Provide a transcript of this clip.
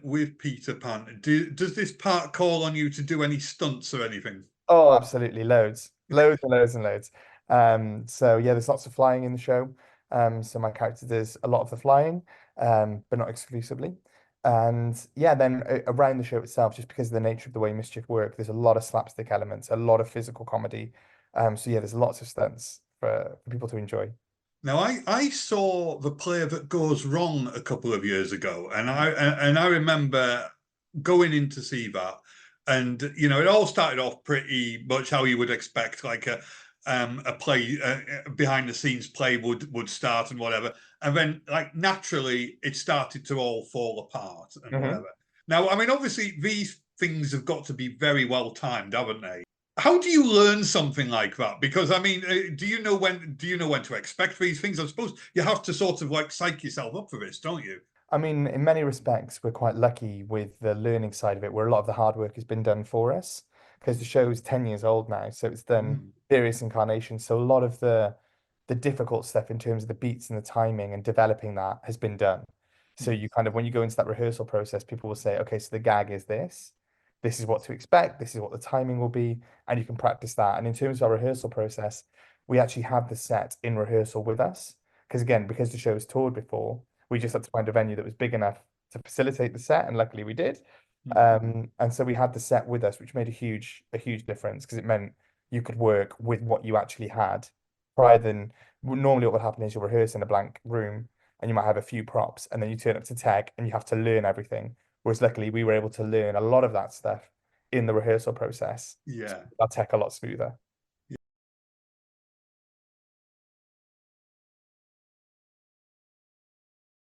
with Peter Pan, does this part call on you to do any stunts or anything? Oh, absolutely, loads, loads and loads and loads. So yeah, there's lots of flying in the show. So my character does a lot of the flying, but not exclusively. And yeah, then around the show itself, just because of the nature of the way Mischief work, there's a lot of slapstick elements, a lot of physical comedy. So yeah, there's lots of stunts for people to enjoy. Now, I saw the play that goes wrong a couple of years ago, and I remember going in to see that, and it all started off pretty much how you would expect, like a play behind the scenes play would start and whatever, and then like naturally it started to all fall apart and Hmm. whatever. Now, I mean, obviously these things have got to be very well timed, haven't they? How do you learn something like that? Because I mean, do you know when to expect these things? I suppose you have to sort of like psych yourself up for this, don't you? I mean, in many respects, we're quite lucky with the learning side of it, where a lot of the hard work has been done for us, because the show is 10 years old now, so it's done Mm. various incarnations. So a lot of the difficult stuff in terms of the beats and the timing and developing that has been done. So you kind of when you go into that rehearsal process, people will say, okay, so the gag is this is what to expect, this is what the timing will be, and you can practice that. And in terms of our rehearsal process, we actually have the set in rehearsal with us. Because again, because the show was toured before, we just had to find a venue that was big enough to facilitate the set, and luckily we did. Mm. And so we had the set with us, which made a huge difference because it meant you could work with what you actually had prior than normally what would happen is you'll rehearse in a blank room and you might have a few props and then you turn up to tech and you have to learn everything. Whereas luckily we were able to learn a lot of that stuff in the rehearsal process to Yeah. make our tech a lot smoother.